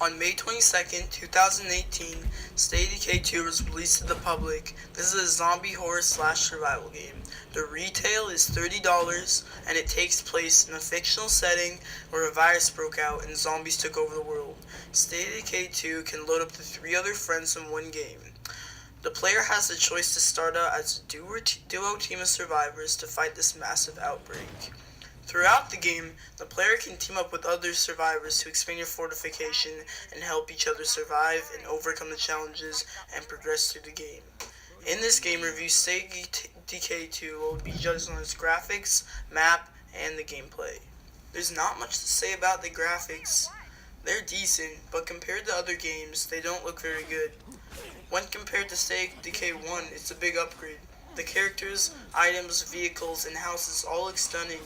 On May 22nd, 2018, State of Decay 2 was released to the public. This is a zombie horror slash survival game. The retail is $30 and it takes place in a fictional setting where a virus broke out and zombies took over the world. State of Decay 2 can load up to 3 other friends in one game. The player has the choice to start out as a duo team of survivors to fight this massive outbreak. Throughout the game, the player can team up with other survivors to expand your fortification and help each other survive and overcome the challenges and progress through the game. In this game review, State of Decay 2 will be judged on its graphics, map, and the gameplay. There's not much to say about the graphics. They're decent, but compared to other games, they don't look very good. When compared to State of Decay 1, it's a big upgrade. The characters, items, vehicles, and houses all look stunning.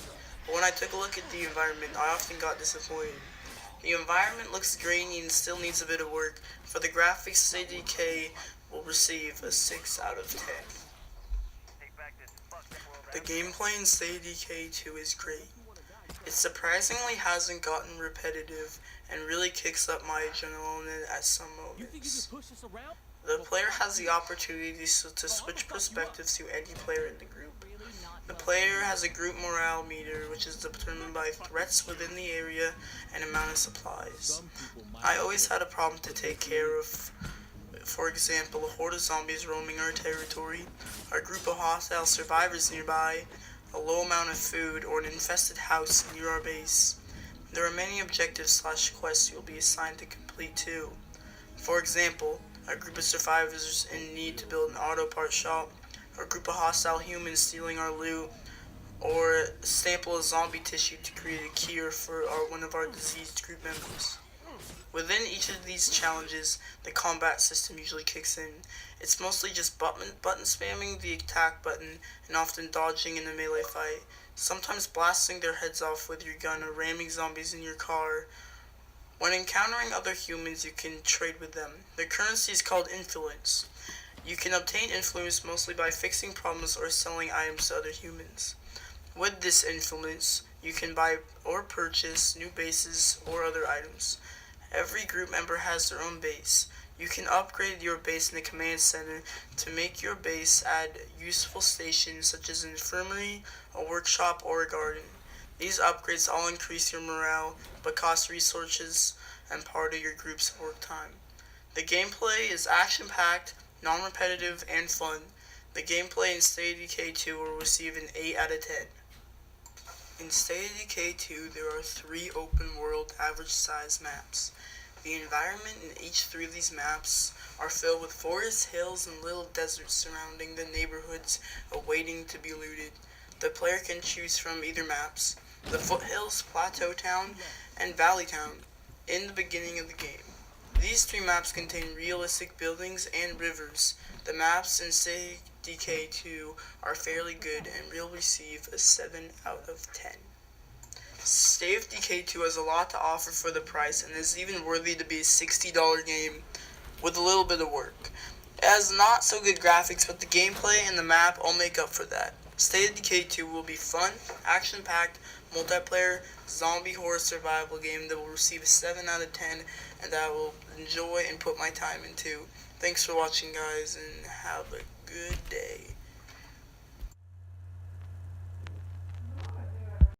But when I took a look at the environment, I often got disappointed. The environment looks grainy and still needs a bit of work. For the graphics, State of Decay will receive a 6 out of 10. The gameplay in State of Decay 2 is great. It surprisingly hasn't gotten repetitive and really kicks up my adrenaline at some moments. The player has the opportunity to switch perspectives to any player in the group. The player has a group morale meter, which is determined by threats within the area and amount of supplies. I always had a problem to take care of. For example, a horde of zombies roaming our territory, a group of hostile survivors nearby, a low amount of food, or an infested house near our base. There are many objectives / quests you'll be assigned to complete too. For example, a group of survivors in need to build an auto parts shop, or a group of hostile humans stealing our loot, or a sample of zombie tissue to create a cure for one of our diseased group members. Within each of these challenges, the combat system usually kicks in. It's mostly just button spamming the attack button and often dodging in a melee fight, sometimes blasting their heads off with your gun or ramming zombies in your car. When encountering other humans, you can trade with them. The currency is called influence. You can obtain influence mostly by fixing problems or selling items to other humans. With this influence, you can buy or purchase new bases or other items. Every group member has their own base. You can upgrade your base in the command center to make your base add useful stations such as an infirmary, a workshop, or a garden. These upgrades all increase your morale, but cost resources and part of your group's work time. The gameplay is action-packed, non-repetitive, and fun. The gameplay in State of Decay 2 will receive an 8 out of 10. In State of Decay 2, there are 3 open-world average-size maps. The environment in each 3 of these maps are filled with forests, hills, and little deserts surrounding the neighborhoods awaiting to be looted. The player can choose from either maps, the Foothills, Plateau Town, and Valley Town, in the beginning of the game. These 3 maps contain realistic buildings and rivers. The maps in State of Decay 2 are fairly good and will receive a 7 out of 10. State of Decay 2 has a lot to offer for the price and is even worthy to be a $60 game with a little bit of work. It has not so good graphics, but the gameplay and the map all make up for that. State of Decay 2 will be fun, action-packed, multiplayer, zombie horror survival game that will receive a 7 out of 10 and that I will enjoy and put my time into. Thanks for watching, guys, and have a good day.